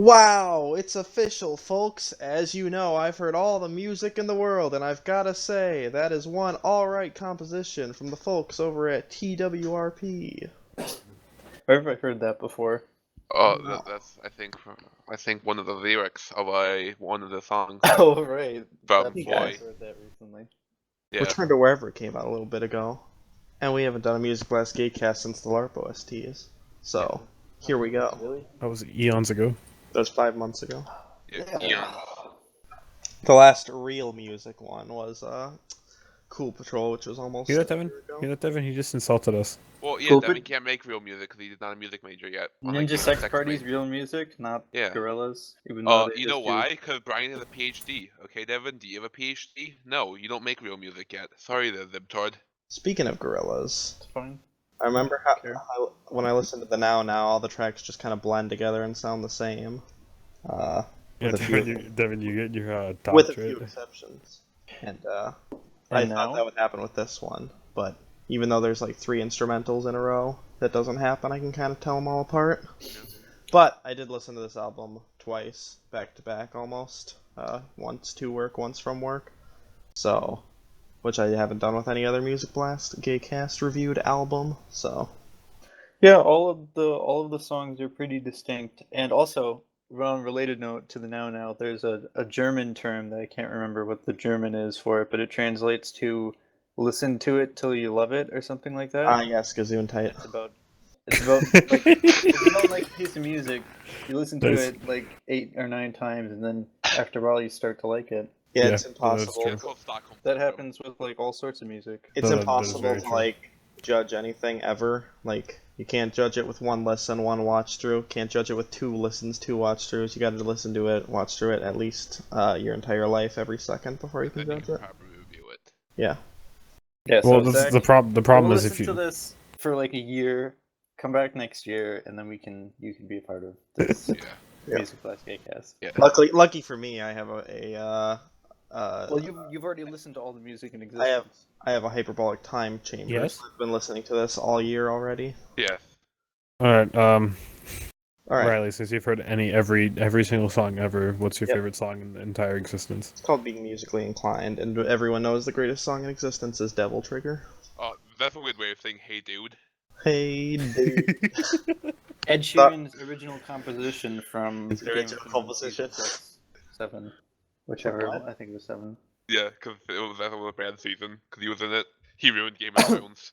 Wow, it's official, folks. As you know, I've heard all the music in the world, and I've gotta say, that is one alright composition from the folks over at TWRP. Where have I heard that before? Oh, that's I think one of the lyrics of one of the songs. Oh, right. From I've Boy. heard that recently. Yeah. Return to Wherever came out a little bit ago. And we haven't done a Music Blast Gatecast since the LARP OSTs. So, here we go. Really? That was eons ago. That was 5 months ago. Yeah. The last real music one was Cool Patrol, which was almost Hear that, a Devin? year ago. Hear that, Devin? He just insulted us. Well, yeah, Cool, Devin but- can't make real music because he's not a music major yet. unlike Ninja he's a Sex sex Party's major. real music, not Yeah. Gorillas. Even though they You know just why? Because Brian has a PhD. Okay, Devin, do you have a PhD? No, you don't make real music yet. Sorry there, Libtard. Speaking of gorillas, It's fine. I remember how when I listened to the Now, all the tracks just kind of blend together and sound the same. Yeah, With a few- Devin, you get your with a doctorate. few exceptions. And And I now? thought that would happen with this one, but even though there's like 3 instrumentals in a row, that doesn't happen. I can kind of tell them all apart. But I did listen to this album twice, back to back almost. Once to work, once from work. So, which I haven't done with any other Music Blast Gaycast reviewed album. So, Yeah, all of the songs are pretty distinct. And also, on a related note to the Now, there's a German term that I can't remember what the German is for it, but it translates to listen to it till you love it or something like that. yes, Gesundheit. It's about like a piece of music. You listen to Nice. it like 8 or 9 times, and then after a while you start to like it. Yeah, Yeah, it's that's impossible. true. It's called Stockholm That Syndrome. happens with like all sorts of music. It's That is impossible very to true. like judge anything ever. Like you can't judge it with 1 listen, 1 watch through. Can't judge it with 2 listens, 2 watch throughs. You got to listen to it, watch through it at least your entire life, every second before you can Then you judge can it. properly review it. Yeah. Yeah. Well, So this, Zach, the problem we'll is if listen you to this for like a year, come back next year, and then you can be a part of this Yeah. Yeah. Music Blast Gaycast. Yeah. Lucky for me, I have Well, you've already listened to all the music in existence. I have a hyperbolic time chamber. Yes? So I've been listening to this all year already. Yeah. all right, All right. Riley, since you've heard every single song ever, what's your Yep. favorite song in the entire existence? It's called Being Musically Inclined, and everyone knows the greatest song in existence is Devil Trigger. That's a weird way of saying "Hey, dude." Hey, dude. Ed Sheeran's original composition from His Game original of composition. Season 6, 7, whichever. What? I think it was 7. Yeah, because it was that was a bad season. Because he was in it. He ruined Game of Thrones.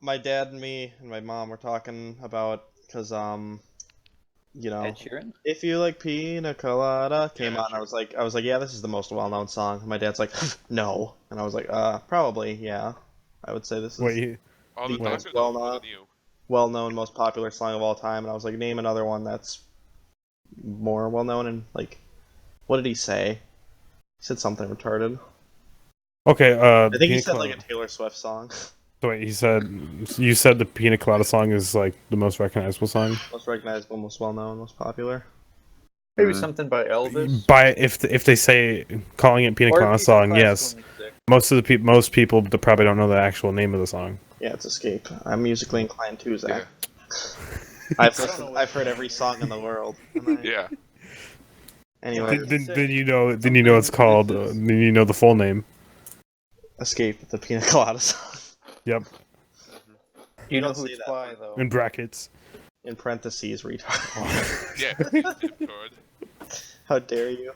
My dad and me and my mom were talking about, because, you know, Ed Sheeran. If You Like Pina Colada came Yeah, on, I was like, yeah, this is the most well-known song. And my dad's like, no. And I was like, probably, yeah. I would say this is Wait, Oh, The the most doctor well knows more known- than you. well-known, most popular song of all time. And I was like, name another one that's more well-known. And, like, what did he say? He said something retarded. okay. I think he Pina said, Colada. like, a Taylor Swift song. So wait, you said the Pina Colada song is like the most recognizable song. Most recognizable, most well-known, most popular. Maybe something by Elvis. By if they say calling it Pina Or a Colada piece of song, yes. classical music. Most people probably don't know the actual name of the song. Yeah, it's Escape. I'm musically inclined too, Zach. Yeah. I've heard every song in the world. Yeah. Anyway, Then you know it's called. Then you know the full name. Escape, the Pina Colada song. Yep, You know Don't who say it's that. by, though. in brackets. In parentheses, retard. Yeah. Libtard. How dare you?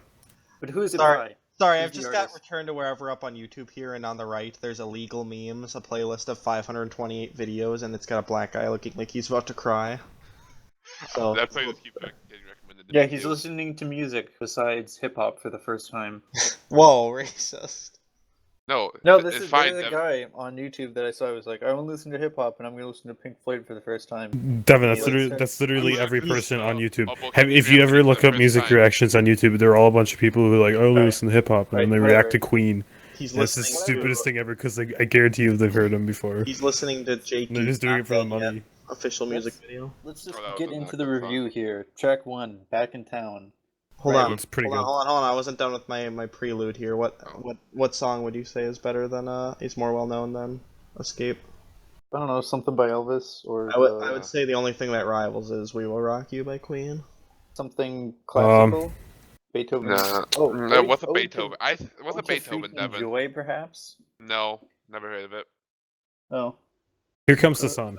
But who is it Sorry. by? Sorry, Who's I've the just got artist? Return to Wherever up on YouTube here, and on the right, there's illegal memes, a playlist of 528 videos, and it's got a black guy looking like he's about to cry. So That's why I just keep getting recommended. to Yeah, me, he's too. listening to music besides hip hop for the first time. whoa, racist. No, No, it's this is fine. there's a guy on YouTube that I saw. I was like, I want to listen to hip hop, and I'm gonna listen to Pink Floyd for the first time. Devin, He that's literally he's- every he's, person on YouTube. about If you Instagram ever for look the up first music time. reactions on YouTube, there are all a bunch of people who are like, "Oh, they Right. listen to hip hop," and then Right, they whatever. react to Queen. He's And it's the listening. stupidest to, thing ever because I guarantee you they've heard him before. He's listening to Jake. They're just doing it for the money. Official music Let's- video. Let's just Oh, that was get a into the good song. review here. Track 1, Back in Town. Hold Right. on. It's pretty hold good. on. I wasn't done with my prelude here. What song would you say is better than is more well known than Escape? I don't know, something by Elvis or. I would say the only thing that rivals is "We Will Rock You" by Queen. Something classical? Beethoven. Nah, Oh, no, what's a Ode to- Beethoven? What's a Ode to Beethoven, Freaking Devin? Joy, perhaps? No, never heard of it. Oh. Here comes the sun.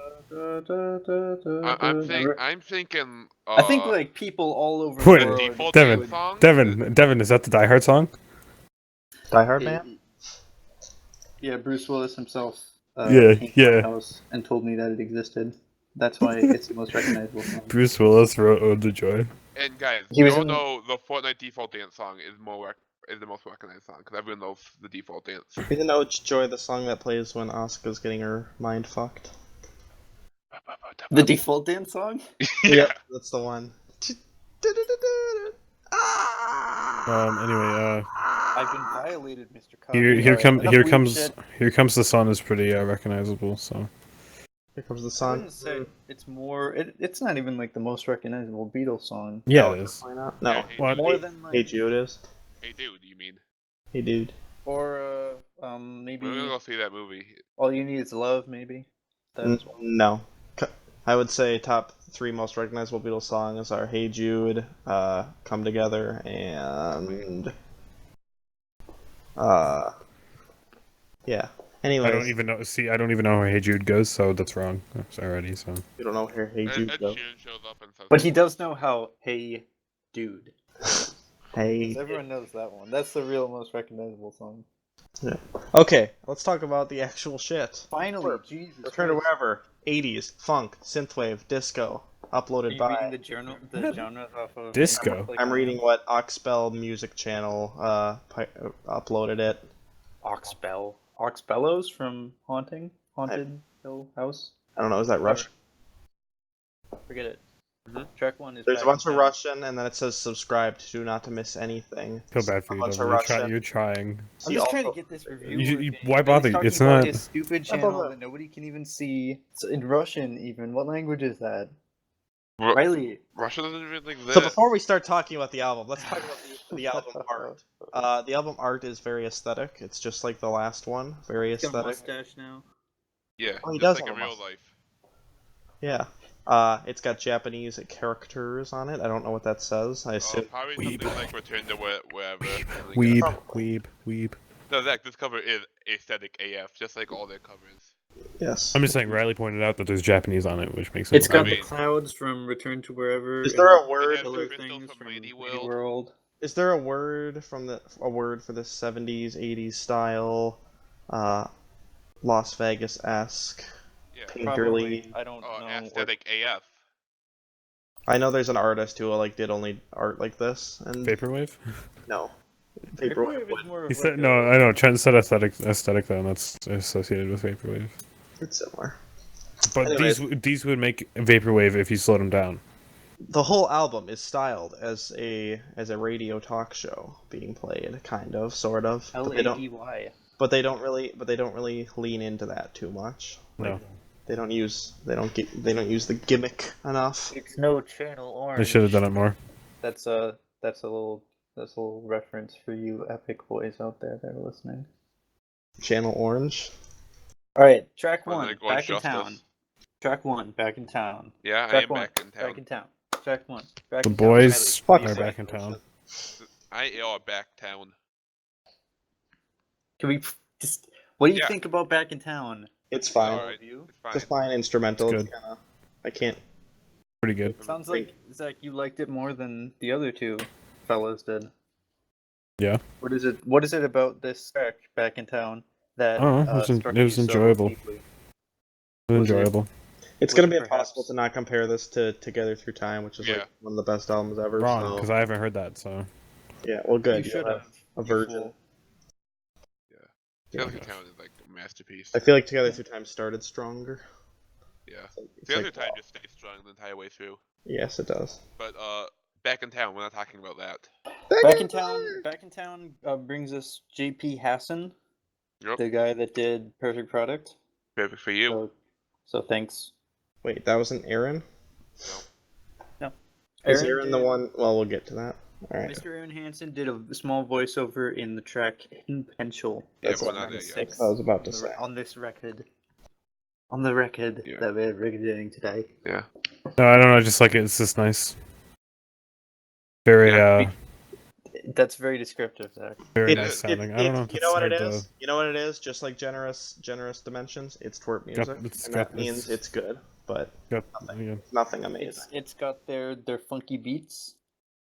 I'm thinking. I think like people all over the Wait, The world. default Devin, dance song. Devin, is that the Die Hard song? Die Hard Man? Yeah, Bruce Willis himself Yeah, came to my yeah. house and told me that it existed. That's why it's the most recognizable song. Bruce Willis wrote Ode to Joy. And guys, He was you all in- know the Fortnite default dance song is the most recognized song because everyone knows the default dance. You know Joy, the song that plays when Asuka's getting her mind fucked? The default dance song? Yeah. That's the one. Anyway, I've been violated, Mr. Cobb. here comes the sun is pretty recognizable. So Here comes the I sun. wouldn't say it's more. It's not even like the most recognizable Beatles song. yeah, No, it is. Why not? No. Yeah, What? More than Hey like, Jude is. Hey dude, you mean? Hey dude. or We're gonna maybe go see that movie. All You Need Is Love, maybe. That as well. No. I would say top 3 most recognizable Beatles songs are Hey Jude, Come Together, and yeah. Anyways, I don't even know. See, I don't even know where Hey Jude goes, so that's wrong already. So you don't know where Hey Ed Jude goes. Sheeran shows up and says, But he does know how Hey Dude. Hey. Everyone knows that one. That's the real most recognizable song. Okay, let's talk about the actual shit. Finally, Jesus. Return to Christ. Wherever. 80s, funk, synthwave, disco. Are Uploaded you by. reading the genres off of Disco. I'm reading what Oxbell Music Channel uploaded it. Oxbell. Oxbellows from Haunted Hill House. I don't know, is that Russian? Forget it. Mhm. Track 1 is There's a Back bunch in of Town. Russian, and then it says subscribe to not to miss anything. feel bad for A you, bunch Devin. of Russian. You're trying. I'm See just trying to also- get this review. Why bother? He's It's talking about not. his stupid I thought channel that- that nobody can even see. It's in Russian, even. What language is that? Ru- Riley. Russia doesn't even exist. So before we start talking about the album, let's talk about the album art. The album art is very aesthetic. It's just like the last one, very He's got a aesthetic. mustache now. Yeah, Oh, he just does like have in a real mustache. life. Yeah. It's got Japanese characters on it. I don't know what that says. I assume. Probably Weeb. something like Return to Wherever. Weeb. No, Zach, this cover is aesthetic AF, just like all their covers. Yes. I'm just saying. Riley pointed out that there's Japanese on it, which makes it. It's got I the mean- clouds from Return to Wherever. Is there a and word? It has Killer the crystals things from from Lady Lady World. World. Is there a word for this 70s, 80s style, Las Vegas-esque, Yeah. painterly? I don't know. Aesthetic AF. I know there's an artist who did only art like this, and Vaporwave. no, Vaporwave is more of He like said no. I know. Trent said aesthetic though, and that's associated with vaporwave. it's similar. But Anyways. these would make vaporwave if you slowed them down. The whole album is styled as a radio talk show being played, kind of, sort of. But they don't. LADY. But they don't really lean into that too much. No, They don't use the gimmick enough. It's no channel orange. they should have done it more. That's a little reference for you epic boys out there that are listening. Channel Orange. All right, track Or 1, like Back in Justice. Town. Track 1, Back in Town. Yeah, I Track am 1, back in town. Back in Town. Track 1, Back The in Town. boys Fuck are it. back in town. I are back town. Can we just? What do you Yeah. think about Back in Town? It's fine. Alright, You? it's fine. It's a fine instrumental. It's It's kinda, I can't. Pretty good. Sounds like Zach, you liked it more than the other two fellas did. Yeah. What is it? What is it about this track, Back in Town, that Oh, it was struck it was you so enjoyable. deeply? It was Was it- enjoyable. It's Was gonna it be impossible perhaps- to not compare this to Together Through Time, which is Yeah. like one of the best albums ever. Wrong, so- because I haven't heard that. So Yeah, well, good. You You'll should have have. a you version. fool. Together Through Town is like a masterpiece. I feel like Together Through Time started stronger. Yeah. It's Together like, Through Time wow. just stays strong the entire way through. Yes, it does. But back in town, we're not talking about that. Back in Town brings us J.P. Hassan, Yep. the guy that did Perfect Product. Perfect for you. So thanks. Wait, that wasn't Aaron? No. Is Aaron the did- one? Well, we'll get to that. All right. Mr. Aaron Hansen did a small voiceover in the track "In Pencil." Yeah, That's we're what not I'm there saying. yet. I was about to say. On this record. On the record Yeah. that we're recording today. Yeah. no, I don't know. I just like it. It's just nice. Very Yeah. That's very descriptive, Zach. very It- nice it- sounding. it- I don't know if you it's know what it hard is? You know what it is? Just like generous dimensions, it's twerp music, it's and got- that means it's good, but to. nothing amazing. It's got their funky beats,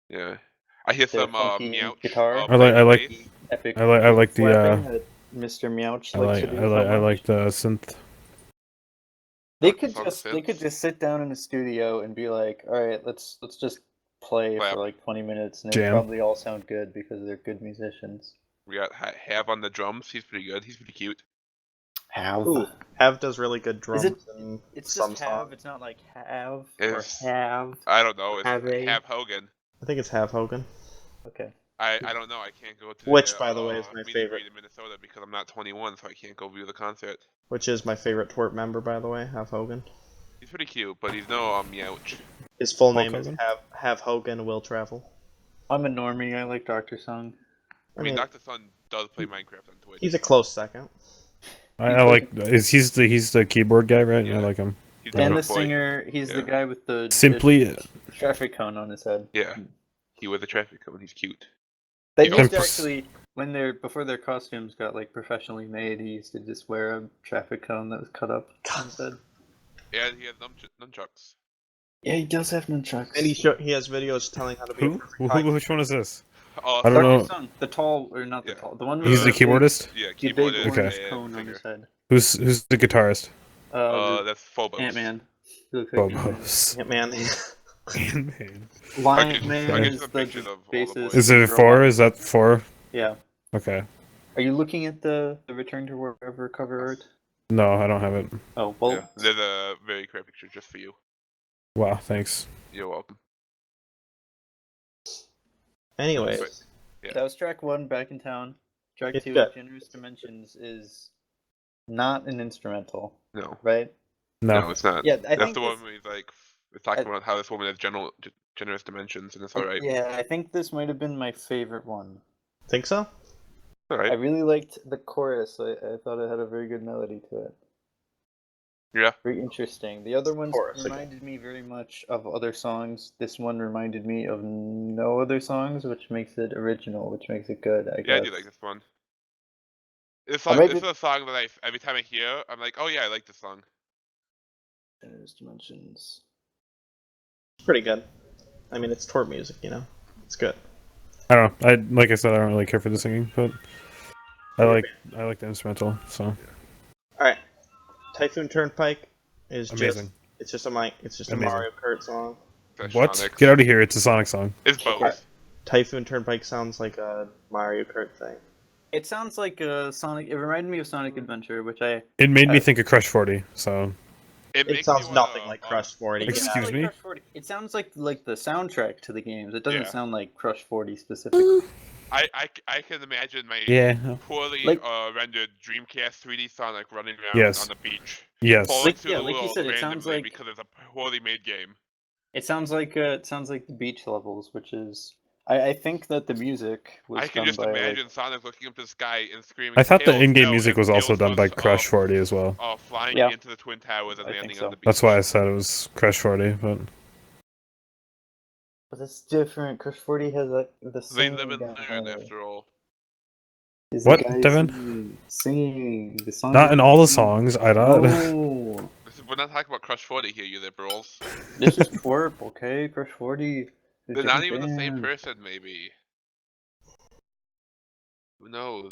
Yeah. I hear their some funky meowch. guitar. I like epic. I like the slapping that Mr. Meowch I likes like to do so I much. like the synth. They Dr. could Song just synths. sit down in a studio and be like, all right, let's just play Clap. for like 20 minutes, and it would Jam. probably all sound good because they're good musicians. We got Have on the drums. He's pretty good. He's pretty cute. Have. Ooh, Have does really good drums Is it- in It's some just have. songs. It's not like have It's- or have. I don't know. It's Have a- Have Hogan. I think it's Have Hogan. Okay. I don't know. I can't go to Which, the, by the way, is my meet and favorite. greet in Minnesota because I'm not 21, so I can't go view the concert. Which is my favorite twerp member, by the way, Have Hogan. He's pretty cute, but he's no meowch. His full Hulk name is Hogan? Have Hogan Will Travel. I'm a normie. I like Dr. Song. I mean, Dr. Sun does play Minecraft on Twitch. He's a close second. I like he's the keyboard guy, right? Yeah. I like him. He's And a the boy. singer, he's the Yeah. guy with the Simply traffic cone on his head. Yeah. He wears a traffic cone. He's cute. They Yeah. used to actually, before their costumes got like professionally made, he used to just wear a traffic cone that was cut up on his head. Yeah, he has nunchucks. Yeah, he does have nunchucks. And he has videos telling how to be a who? perfect high. Which one is this? Oh, I don't know. Dr. Song, the tall, or not the Yeah. tall, the one with He's the keyboardist. Yeah, the big keyboardist Okay. orange and cone on singer. his head. Who's the guitarist? That's Phobos. Ant-Man. He looks like Ant-Man. Phobos. Yeah, man. Man. Lion Man I'll get is some the pictures of all the bassist. boys. Is it four? Is that four? Yeah. Okay. Are you looking at the Return to Wherever cover art? No, I don't have it. Oh, well, Yeah, there's a very clear picture just for you. Wow, thanks. You're welcome. Anyways, Yeah. that was track 1, Back in Town. Track It's 2, good. Generous Dimensions, is not an instrumental, No, right? no, it's not. Yeah, I That's think the this- one where he's like, it's talking about how this woman has generous dimensions, and it's alright. Yeah, I think this might have been my favorite one. think so? I Alright. really liked the chorus. I thought it had a very good melody to it. Yeah. Very interesting. The other ones Chorus, okay. reminded me very much of other songs. This one reminded me of no other songs, which makes it original, which makes it good, I Yeah, I guess. do like this one. It's Or like maybe- this is a song that every time I hear, I'm like, oh yeah, I like this song. Generous Dimensions. It's pretty good. I mean, it's twerp music, you know? It's good. I don't know. Like I said, I don't really care for the singing, but I like the instrumental. So Alright. Typhoon Turnpike is amazing. it's just a Amazing. Mario Kart song. That's What? Sonic. Get out of here! It's a Sonic song. It's both. Okay. Typhoon Turnpike sounds like a Mario Kart thing. It sounds like a Sonic. It reminded me of Sonic Adventure, which I. It made me think of Crush 40. So It makes sounds me nothing wanna, like Crush 40. It Get sounds out Excuse of like me? Crush 40. It sounds like the soundtrack to the games. It doesn't Yeah. sound like Crush 40 specifically. I can imagine my yeah, poorly Like- rendered Dreamcast 3D Sonic running around Yes. on the beach. yes. Falling Like- through yeah, the like you world said, it sounds randomly like- because it's a poorly made game. It sounds like the beach levels, which is. I think that the music was I can done just by imagine Sonic looking up to the sky and screaming. I thought the "Tails, in-game no," music and was also Tails done by was, Crush 40 as well. flying Yeah. into the Twin Towers and I think landing so. on the beach. That's why I said it was Crush 40. But But that's different. Crush 40 has like the They singing live and guy. learn after all. Is What, the guy Devin? Singing the song. not in all the songs. I don't. No, We're not talking about Crush 40 here, you liberals. this is twerp. Okay, Crush 40. is a They're not different even the same band. person, maybe. Who knows?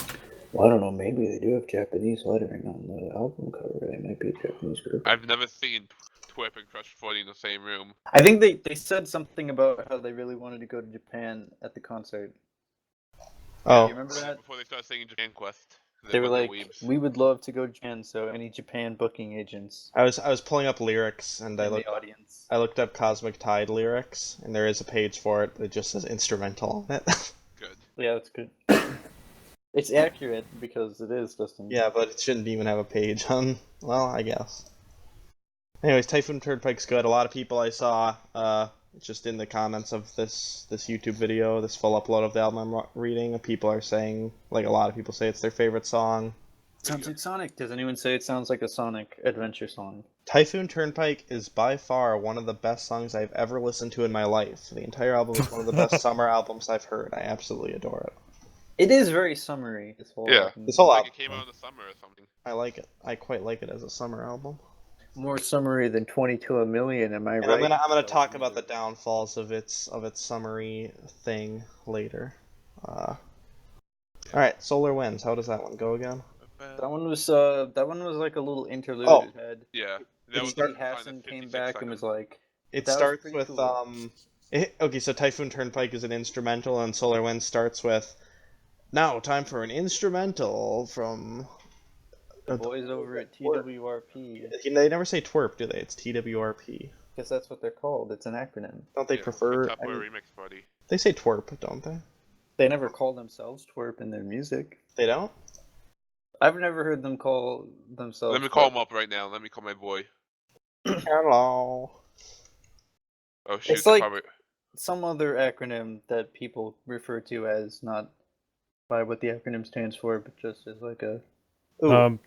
Well, I don't know. Maybe they do have Japanese lettering on the album cover. They might be a Japanese group. I've never seen Twerp and Crush 40 in the same room. I think they said something about how they really wanted to go to Japan at the concert. Oh, You remember that? Before they started singing Japan Quest. They were like, weebs. "We would love to go to Japan." So any Japan booking agents I was pulling up lyrics and in the audience. I looked up Cosmic Tide lyrics and there is a page for it that just says instrumental on it. Good. Yeah, that's good. It's accurate because it is Dustin. Yeah, but it shouldn't even have a page on. Well, I guess. Anyways, Typhoon Turnpike's good. A lot of people I saw, just in the comments of this YouTube video, this full upload of the album I'm reading, people are saying, like a lot of people say it's their favorite song. Sounds like Sonic. Does anyone say it sounds like a Sonic adventure song? Typhoon Turnpike is by far one of the best songs I've ever listened to in my life. The entire album is one of the best summer albums I've heard. I absolutely adore it. It is very summery. This whole Yeah. album. This whole Like album, it came out in the summer or something. I like it. I quite like it as a summer album. More summery than 20 to a Million. Am I And right? I'm gonna talk about the downfalls of its summary thing later. All right, Solar Winds. How does that one go again? That one was like a little interlude Oh. it had. Yeah. It was start- the kind of Hassan came 56 back and was like, It That was starts pretty with cool. okay, so Typhoon Turnpike is an instrumental, and Solar Wind starts with, now time for an instrumental from. the boys over at TWRP. They never say TWRP, do they? It's TWRP. Because that's what they're called. It's an acronym. Don't they Yeah, prefer? Top I mean, remix party. they say TWRP, don't they? They never call themselves twerp in their music. They don't. I've never heard them call themselves. Let me call twerp. him up right now. Let me call my boy. Hello. Oh shoot, It's they're like- probably... Some other acronym that people refer to as not by what the acronym stands for, but just as like a. Ooh,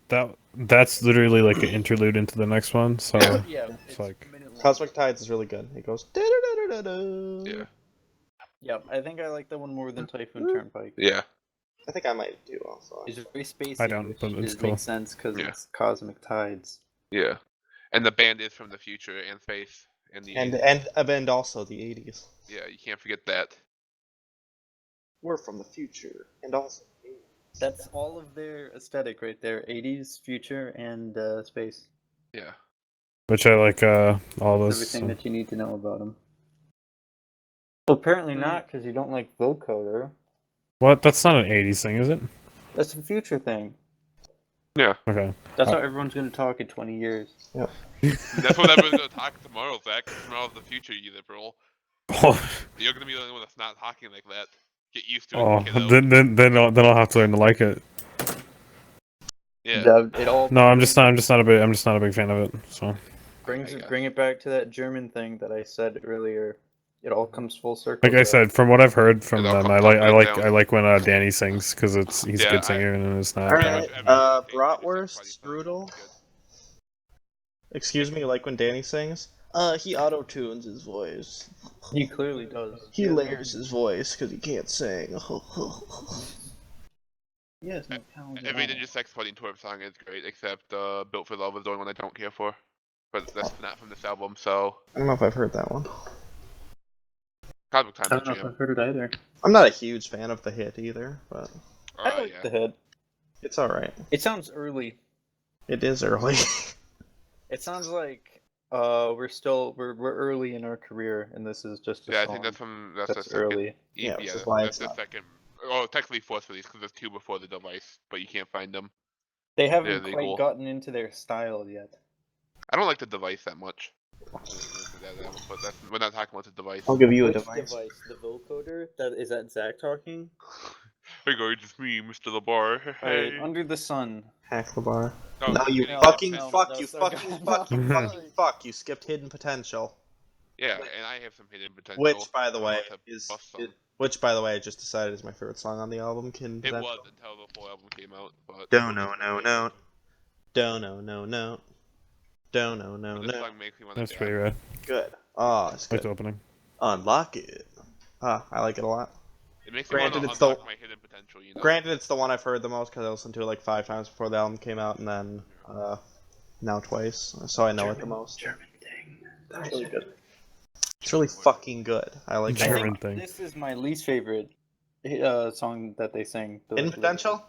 That's literally like an interlude into the next one. So Yeah, it's like Cosmic Tides is really good. It goes. Da-da-da-da-da. Yeah. Yeah, I think I like that one more than Typhoon Turnpike. Yeah. I think I might do also. It's very spacey. I don't, which but it's is- cool. makes sense because Yeah. it's Cosmic Tides. Yeah. And the band is from the future and space and the And 80s. and also the 80s. Yeah, you can't forget that. We're from the future and also. That's all of their aesthetic right there: 80s, future, and space. Yeah. which I like all this. Everything So. that you need to know about them. Well, apparently not, because you don't like vocoder. What? That's not an '80s thing, is it? That's a future thing. Yeah. Okay. That's how everyone's going to talk in 20 years. That's what everyone's gonna talk tomorrow, Zach. Tomorrow's the future, you liberal. Oh, You're gonna be the only one that's not talking like that. Get used to it, oh kiddo. then I'll have to learn to like it. Yeah. It all No, I'm just not a big fan of it. So bring it back to that German thing that I said earlier. It all comes full circle. like I said, from what I've heard from It all them, comes down. I like when Danny sings because he's a Yeah, good singer and it's not. Alright, Every bratwurst, party song is strudel. good. Excuse me, like when Danny sings? He auto-tunes his voice. He clearly does. He layers his voice because he can't sing. Yes, no talent at Every all. Ninja Sex Fighting TWRP song is great, except Built for Love is the only one I don't care for. But that's not from this album, so I don't know if I've heard that one. Cosmic I Time's don't a know if jam. I've heard it either. I'm not a huge fan of the hit either, but I like Yeah. the hit. it's alright. It sounds early. It is early. It sounds like we're early in our career, and this is just a Yeah, I song think that's the that's second. early. Yeah, Yeah, which is why that's it's the not. second. Oh, technically fourth release because there's two before the device, but you can't find them. They haven't Yeah, quite legal. gotten into their style yet. I don't like the device that much. But we're not talking about the device. I'll give you a Which device. The vocoder? Is that Zach talking? Hey guys, it's me, Mr. LeBar. Alright, Hey. Under the Sun. Hack the bar. No, No, you kidding. fucking no, fuck, no, you so fuck, you good. fuck, you No. fuck, you fuck. You skipped Hidden Potential. Yeah, and I have some hidden potential. Which, by the I'm way, about to is bust some. which, by the way, I just decided is my favorite song on the album. Hidden It Potential. was until the full album came out. But Don't know, no, no. Don't know, no, no. Don't know, no, But this no. song makes me want to That's pretty rad. Good. Oh, it's I like good. the opening. Unlock it. Ah, I like it a lot. It makes me want to Granted, it's the- unlock my hidden potential, you know? Granted, it's the one I've heard the most because I listened to it like 5 times before the album came out, and then now twice, so I know it the most. German thing. It's really good. It's really fucking good. I like it. German thing. This is my least favorite song that they sing. Hidden Potential?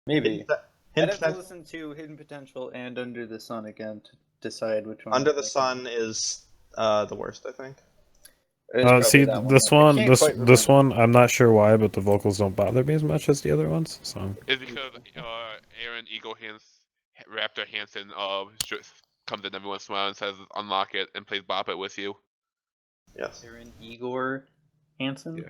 Maybe. I'd Hidden have to Potential. listen to Hidden Potential and Under the Sun again to decide which one. Under I the like. Sun is the worst, I think. It's probably See, that this I one, can't this quite this remember. one, I'm not sure why, but the vocals don't bother me as much as the other ones. So It's because Aaron Eagle Raptor Hansen just comes in every once in a while and says unlock it and plays Bop It with you. Yes. Aaron Igor Hansen. Yeah.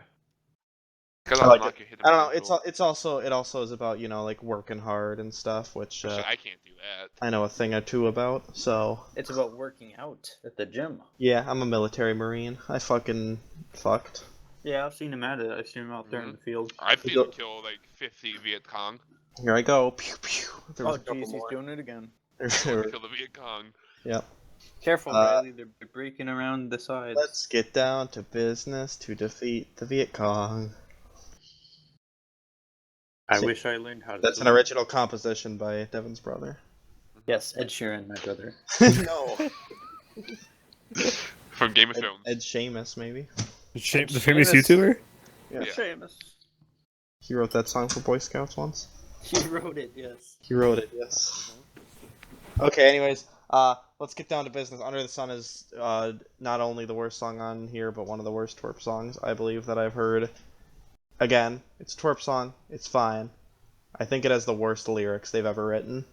Because I like unlock it. your hidden I don't know. potential. It also is about like working hard and stuff, which Shit, I can't do that. I know a thing or two about. So It's about working out at the gym. yeah, I'm a military marine. I fucking fucked. Yeah, I've seen him at it. I've seen him out there in the field. I've seen him kill like 50 Viet Cong. Here I go. Pew pew. There was Oh a couple jeez, he's more. doing it again. Going to kill the Viet Cong. Yep. Careful, Riley. They're breaking around the sides. Let's get down to business to defeat the Viet Cong. I wish I learned how to. That's an swim. original composition by Devin's brother. Yes, Ed Sheeran, my brother. No. From Game of Thrones. Ed Sheamus, maybe. The famous YouTuber? Yeah. Seamus. He wrote that song for Boy Scouts once. He wrote it. Yes. He wrote it, yes. Okay, anyways, let's get down to business. Under the Sun is not only the worst song on here, but one of the worst TWRP songs, I believe, that I've heard. Again, it's a TWRP song. It's fine. I think it has the worst lyrics they've ever written.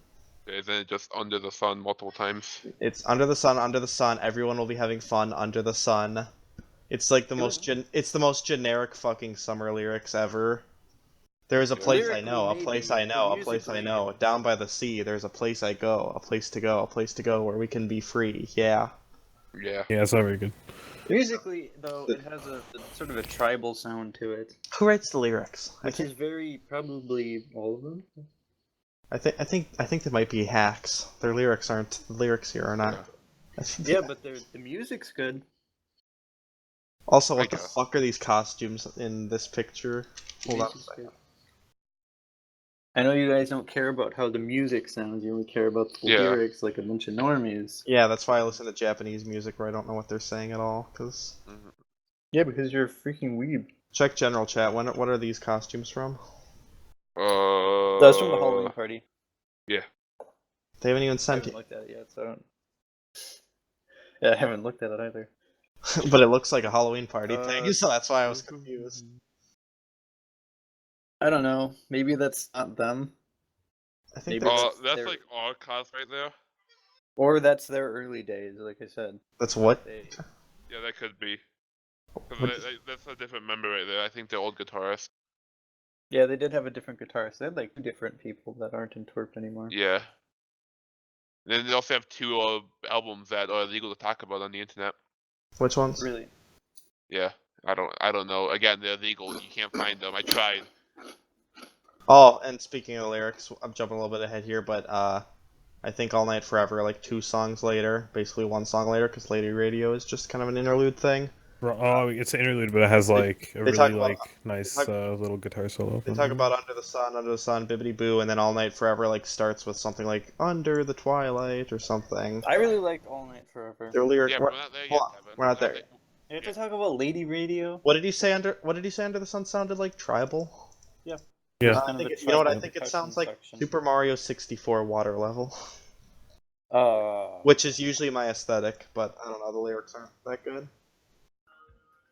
Isn't it just Under the Sun multiple times? It's under the sun, everyone will be having fun under the sun. It's like the it's the most generic fucking summer lyrics ever. There is a place I know, a place I know, a place I know. Down by the sea, there's a place I go, a place to go, a place to go where we can be free. Yeah. Yeah. Yeah, it's not very good. Musically, though, it has a sort of a tribal sound to it, Who writes the lyrics? which is very probably all of them. I think they might be hacks. Their lyrics aren't. The lyrics here are not. Yeah, but the music's good. Also, I what the guess. fuck are these costumes in this picture? Hold on a Music's second. good. I know you guys don't care about how the music sounds. You only care about the Yeah. lyrics, like a bunch of normies. Yeah, that's why I listen to Japanese music where I don't know what they're saying at all. Cause Yeah, because you're a freaking weeb. check general chat. What are these costumes from? That's from the Halloween party. Yeah. They haven't even I sent haven't it, looked at it yet, so I don't. Yeah, I haven't looked at it either. but it looks like a Halloween party thing, so that's why I was confused. I don't know. Maybe that's not them. I think Maybe that's, That's their- like all cos right there. Or that's their early days, like I said. that's what. Yeah, that could be. 'Cause What- that's a different member right there. I think they're old guitarist. Yeah, they did have a different guitarist. They had like two different people that aren't in TWRP anymore. Yeah. And then they also have two albums that are illegal to talk about on the internet. Which ones? Really? Yeah. I don't know. Again, they're illegal. You can't find them. I tried. Oh, and speaking of lyrics, I'm jumping a little bit ahead here, but I think All Night Forever, like 2 songs later, basically 1 song later, because Lady Radio is just kind of an interlude thing. Oh, it's an interlude, but it has like a they really talk about- nice they talk- little guitar solo. They talk about Under the Sun, Bibbidi Boo, and then All Night Forever like starts with something like Under the Twilight or something. I really liked All Night Forever. Their lyrics. Yeah, but we're not there yet, hold on, Kevin. we're not there. You have to talk about Lady Radio. What did he say under the Sun sounded like? Tribal? Yeah. I think you know what I think it sounds like? Super Mario 64 water level. Which is usually my aesthetic, but I don't know, the lyrics aren't that good.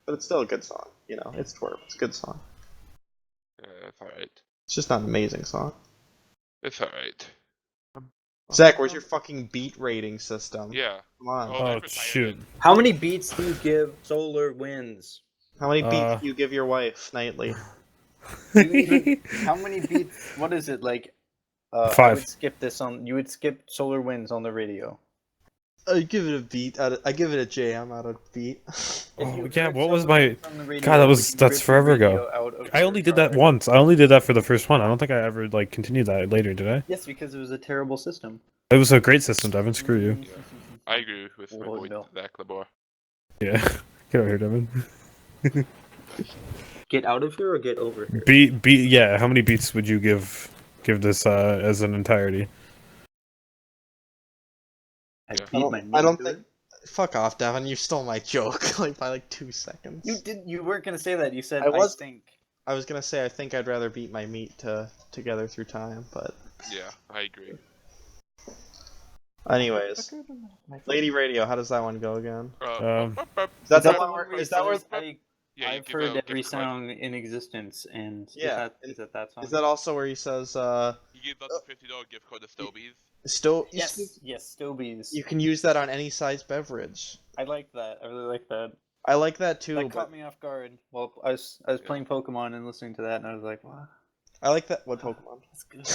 But it's still a good song, you know, it's TWRP, it's a good song. Yeah, it's alright. It's just not an amazing song. It's alright. Zach, where's your fucking beat rating system? Yeah. Come on. Oh, Oh they've shoot! retired How many beats do you give Solar Winds? How many beats Uh, do you give your wife nightly? How many beats? What is it like? I 5. would skip this on. You would skip Solar Winds on the radio. I give it a beat. I give it a jam out of beat. If Oh, you yeah, heard what was Solar my- Winds on the radio, God, would you that's rip forever the ago. radio out of I your only did that car? once. I only did that for the first one. I don't think I ever like continued that later, did I? Yes, because it was a terrible system. It was a great system, Devin. Screw you. I agree with my Oh, boy no. Zach Labor. Yeah, get over here, Devin. Get out of here or get over here? Yeah. How many beats would you give this as an entirety? I Yeah. beat my I don't knee to think. Fuck off, Devin. You stole my joke like by like 2 seconds. it. You didn't. You weren't gonna say that. You said I was- think. I was gonna say I think I'd rather beat my meat together through time, but Yeah, I agree. anyways, Lady Radio. How does that one go again? Is That's Is that the the one one where is that where? Yeah, you I've give heard a every gift card. sound in existence, and Yeah, is that song? Is that also where he says You give up the $50 gift card to Stobies. still? Yes, yes, Stobies. You can use that on any size beverage. I like that. I really like that. I like that too. That But caught me off guard. Well, I was playing Pokemon and listening to that, and I was like, "What? I like that. What Pokemon? That's good.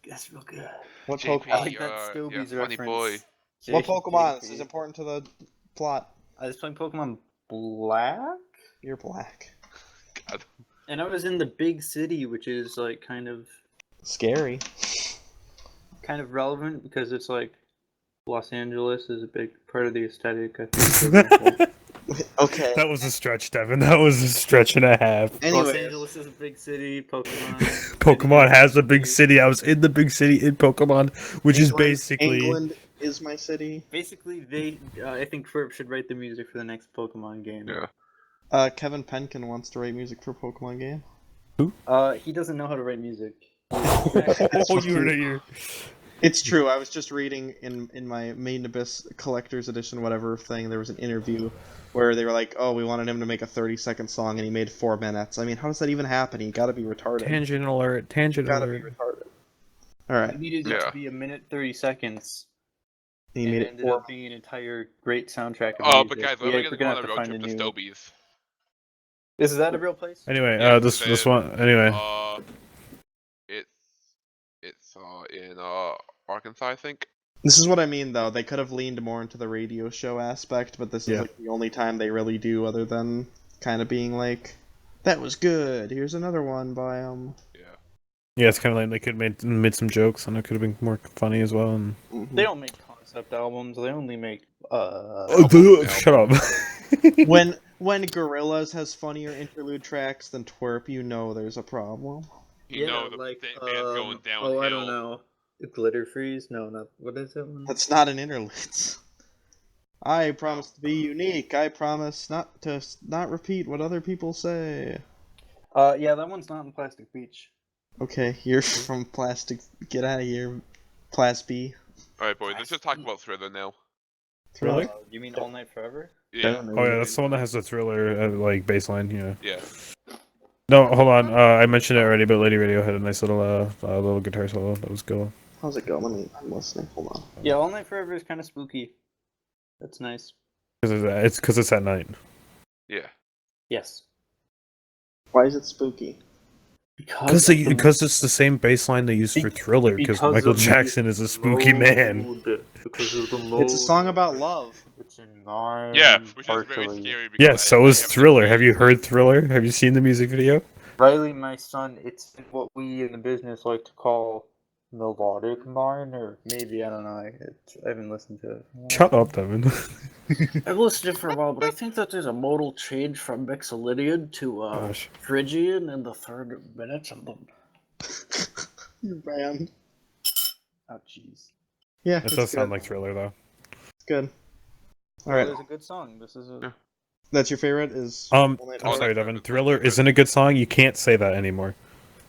That's real good." What JP, Pokemon? I like that you're a Stobies funny reference. boy. What J- Pokemon? This JP. is important to the plot. I was playing Pokemon Black. You're black. God. And I was in the big city, which is like kind of Scary. relevant because it's like Los Angeles is a big part of the aesthetic. I think. Okay. That was a stretch, Devin. That was a stretch and a half. Los Anyways, Angeles is a big city. Pokemon. Pokemon has a big city. I was in the big city in Pokemon, which is basically. England is my city. Basically, I think TWRP should write the music for the next Pokemon game. Yeah. Kevin Penkin wants to write music for a Pokemon game. He doesn't know how to write music. Oh, you heard it here. It's true. I was just reading in my Main Abyss Collector's Edition, whatever thing. There was an interview where they were like, "Oh, we wanted him to make a 30-second song, and he made 4 minutes." I mean, how does that even happen? You got to be retarded. Tangent alert. Tangent Gotta alert. be retarded. All right. It needed it Yeah. to be 1 minute 30 seconds. He And made it it ended 4. up being an entire great soundtrack. Of Oh, music. but guys, we're we're gonna on have a to road find trip a to new. Stobies. Is that a real place? Anyway, Yeah, this one. Anyway, it's in Arkansas, I think. This is what I mean, though. They could have leaned more into the radio show aspect, but this is Yeah. like the only time they really do, other than kind of being like, "That was good. Here's another one by Yeah. yeah, it's kind of like they could have made some jokes, and it could have been more funny as well. And They don't make concept albums. They only make shut up. when Gorillaz has funnier interlude tracks than TWRP, you know there's a problem. You know the band's going downhill. Oh, I don't know. Glitter Freeze? No, not what is that one? That's not an interlude. I promise to be unique. I promise not to not repeat what other people say. Yeah, that one's not in Plastic Beach. Okay, you're from Plastic. Get out of here, Plas B. Alright, boys, let's just talk about Thriller now. Really? You mean All Night Forever? Yeah. Oh yeah, that's the one that has the Thriller like baseline. Yeah. Yeah. No, hold on. I mentioned it already, but Lady Radio had a nice little guitar solo. That was cool. How's it go? I'm listening. Hold on. Yeah, All Night Forever is kind of spooky. That's nice. Because it's at night. Yeah. Yes. Why is it spooky? Because Because it's the same baseline they use for Thriller. Because because Michael of the Jackson is a spooky man. Because of the mode. It's a song about love. It's in nine. Yeah, which is very partially. scary. Because Yeah, so is Thriller. Have you heard Thriller? Have you seen the music video? Riley, my son, it's what we in the business like to call melodic mine, or maybe, I don't know. I haven't listened to it. Shut up, Devin. I've listened to it for a while, but I think that there's a modal change from Mixolydian to Gosh. Phrygian in the third minute of them. You banned. Oh, jeez. Yeah, It it's does sound good. like Thriller, though. It's good. All right, It's a good song. This is a. Yeah. that's your favorite. Is I'm All Night sorry, Forever? Devin. Thriller isn't a good song. You can't say that anymore.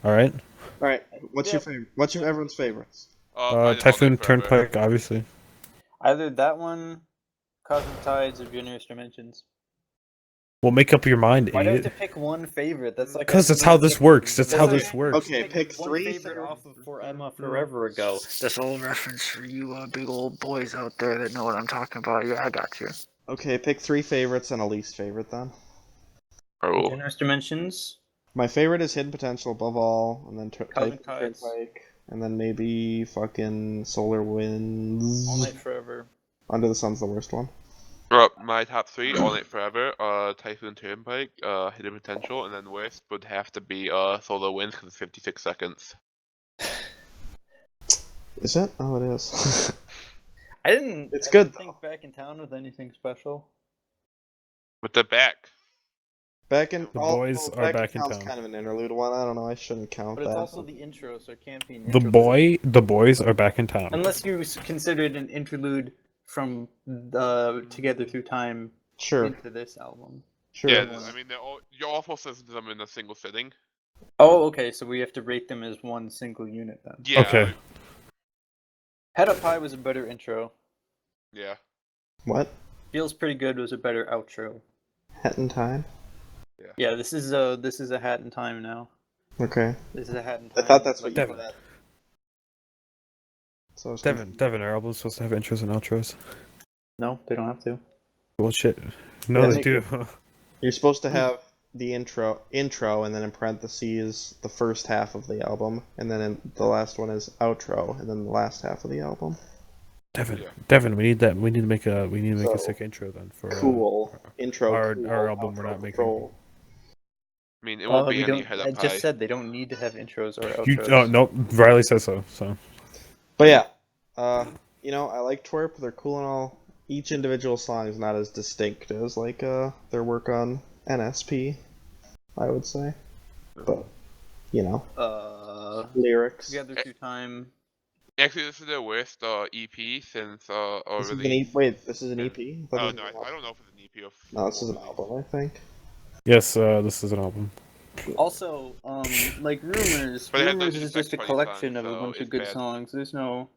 All right. All right, what's your favorite? What's your everyone's favorites? mine is All Night Typhoon Forever. Turnpike, obviously. Either that one, Cosmic Tides, or Generous Dimensions. Well, make up your mind, Why do I have idiot. to pick one favorite? That's like Because that's how this works. That's how this works. Okay, pick one 3 favorite off of For Emma Forever ago. That's old reference for you big old boys out there that know what I'm talking about. Yeah, I got you. Okay, pick 3 favorites and a least favorite then. Oh. Generous Dimensions. My favorite is Hidden Potential above all, and then Cosmic Typhoon Tides. Turnpike, and then maybe fucking Solar Winds. All Night Forever. Under the Sun's the worst one. My top 3, All Night Forever, Typhoon Turnpike, Hidden Potential, and then worst would have to be Solar Winds because it's 56 seconds. Is it? Oh, it is. I didn't. It's I good, didn't think Back in Town with anything special. With the back. Back in The boys are back in Town's town. kind of an interlude one. I don't know. I shouldn't count But it's that. also the intro, so it can't be an The interlude. boys are back in town. Unless you consider it an interlude from Together Through Time Sure. into this album. Sure. Yeah, I mean, you're all supposed to listen to them in a single sitting. Oh, okay, so we have to rate them as one single unit then. Yeah. Okay. Head Up High was a better intro. Yeah. What? Feels Pretty Good was a better outro. Hat in Time? Yeah, this is a Hat in Time now. Okay. This is a Hat in I Time. thought that's what you Devin. said. So I was Devin, our album's supposed to have intros and outros. No, they don't have to. Bullshit. No, Yeah, they they do. You're supposed to have the intro, and then in parentheses the first half of the album, and then the last one is outro, and then the last half of the album. Devin, we need that. We need to make a So, sick intro then for Cool. Intro. our cool, album we're outro, not making. control. I mean, it won't be we any don't. head I up high. just said they don't need to have intros or You, outros. oh no, Riley says so. So But yeah, I like TWRP. They're cool and all. Each individual song is not as distinct as like their work on NSP, I would say. But lyrics. Together Through Time. Actually, this is their worst EP since This is an release. wait, this is an EP? Oh no, I don't know if it's an EP or. No, this is an album, I think. yes, this is an album. Also, like Rumors. But it has Rumors those is just a funny collection songs, of a so bunch of it's good bad. songs. There's no,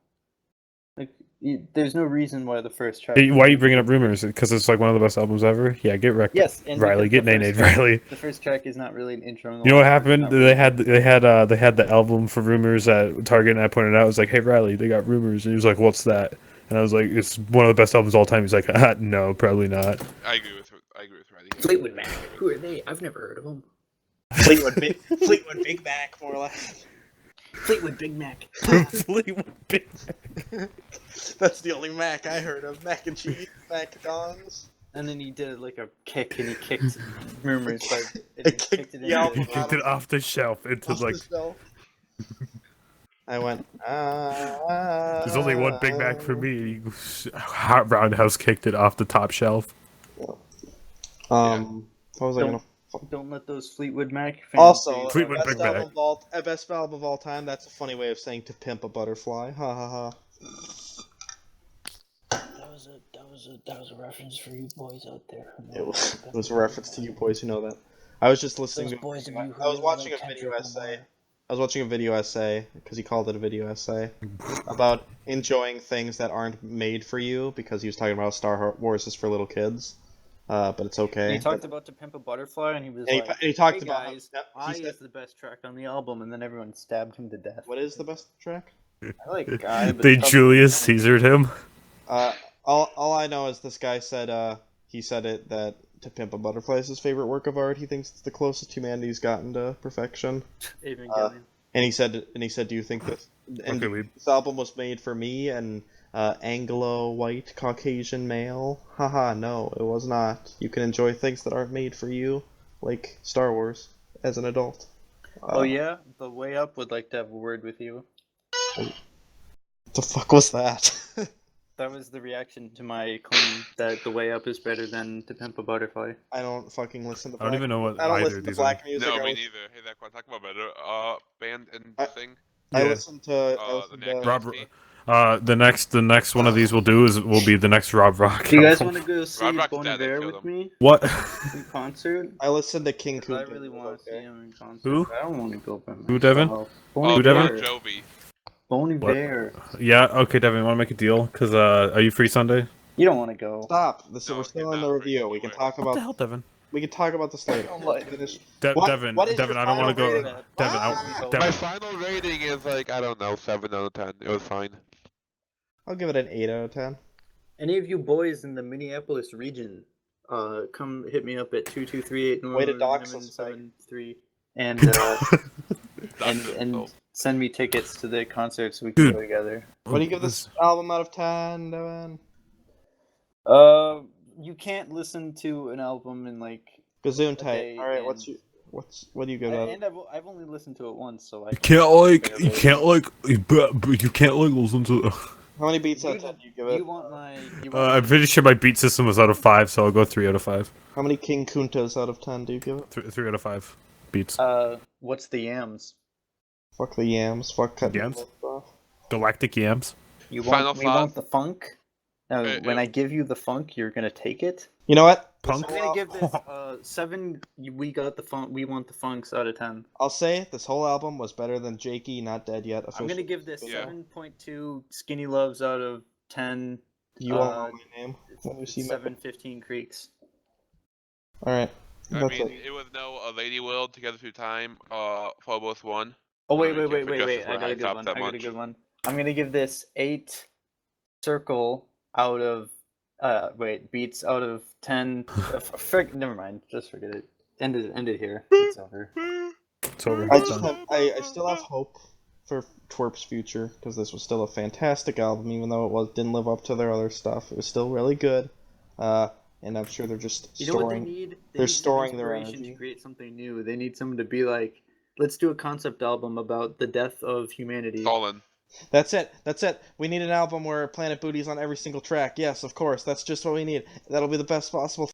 there's no reason why the first track. Hey, why are you bringing up Rumors? Because it's like one of the best albums ever. Yeah, get wrecked. Yes, and Riley, because get the named first track- Riley. The first track is not really an intro. You know what happened? They had the album for Rumors at Target, and I pointed out, I was like, "Hey Riley, they got Rumors," and he was like, "What's that?" And I was like, "It's one of the best albums of all time." He's like, "No, probably not." I agree with Riley. Fleetwood Mac. Who are they? I've never heard of them. Fleetwood Big Mac, more or less. Fleetwood Big Mac. Fleetwood Big Mac. That's the only Mac I heard of. Mac and cheese, macarons. And then he did like a kick, and he kicked Rumors, but I it kicked it in. yeah, He kicked it off the shelf into Off like. the shelf. I went. There's only one Big Mac for me. Hot Roundhouse kicked it off the top shelf. What was I gonna? Don't let those Fleetwood Mac fans. Also, Fleetwood best Big Mac. album best album of all time. That's a funny way of saying "To Pimp a Butterfly." Ha ha ha. That was a reference for you boys out there. It was a reference to you boys who know that. I was just listening Those to. boys of you who I was really watching a like video Kendrick essay. Lamar. I was watching a video essay because he called it a video essay about enjoying things that aren't made for you because he was talking about Star Wars is for little kids, but it's okay. He talked about To Pimp a Butterfly, and he was And like, he talked "Hey about guys, how, I he said, is the best track on the album," and then everyone stabbed him to death. what is the best track? I like Guy, but They probably- Julius Caesared him. All I know is this guy said he said it that To Pimp a Butterfly is his favorite work of art. He thinks it's the closest humanity's gotten to perfection. Evangelion. And he said, "Do you think that Okay, lead. this album was made for me, an Anglo white Caucasian male? Haha, no, it was not. You can enjoy things that aren't made for you, like Star Wars, as an adult." Oh yeah, the Way Up would like to have a word with you. What the fuck was that? That was the reaction to my claim that The Way Up is better than To Pimp a Butterfly. I don't fucking listen to. I don't even know what I don't either listen of to these black are. music. No, I me listen- neither. Hey, Zach, want to talk about better band and I- thing? I Yeah. listen to. The next Rob, the next one of these will be the next Rob Rock. Do you guys album. want to go see Rock Bon Steady Iver killed with him. me What? in concert? I listen to King 'Cause I Kunta. really want to see him in concert. Who? but I don't want to go by myself. Who, Devin? Bon Oh, Who, Devin? Bon Iver. Jovi. Bon What? Iver. Yeah. Okay, Devin. Want to make a deal? Cause are you free Sunday? You don't want to go. Stop. No, we're still he's in the not review. free We can anywhere. talk What the about. hell, Devin? We can talk about this later. What? Finish. Devin, what is Devin, your I don't want to final go. rating? Devin, Ah! My Devin, final rating is like, I don't know, 7 out of 10. It was fine. I'll give it an 8 out of 10. Any of you boys in the Minneapolis region, come hit me up at 2238 Way to dox us, 73 and That's and send me tickets to the concert so we can Dude. go together. What do you give this album out of 10, Devin? You can't listen to an album in like. Gazoon Okay, tight. All right, and- what do you give it? And I've only listened to it once, so I you can't listen to. How many beats out of 10 do you give it? You want my? You want I'm pretty sure my beat system was out of 5, so I'll go 3 out of 5. How many King Kuntas out of 10 do you give it? 3 out of 5 beats. what's the yams? Fuck the yams. Fuck cutting Yams? the lips off. Galactic Yams. You Final want? We thought? want the funk. Now, when yeah. I give you the funk, you're gonna take it. You know what? Punk? I'm gonna give this 7. We got the funk. We want the funks out of 10. I'll say this whole album was better than Jakey Not Dead Yet. I'm gonna give this Yeah. 7.2 skinny loves out of 10. You won't know my name when you see me. 715 creeks. All right. I That's mean, it. it was no A Lady World, Together Through Time, Phobos 1. Oh wait, Can't wait, forget wait, this wait! I one got a I good topped one. that I got a much. good one. I'm gonna give this 8 circle out of beats out of 10. Never mind. Just forget it. End it here. It's over. It's over. I It's just done. have, I still have hope for TWRP's future because this was still a fantastic album, even though didn't live up to their other stuff. It was still really good, and and I'm sure they're just You know what they storing. need? They're need some storing their inspiration energy. to create something new. They need someone to be like, let's do a concept album about the death of humanity. Stalin. That's it. That's it. We need an album where Planet Booty's on every single track. Yes, of course. That's just what we need. That'll be the best possible.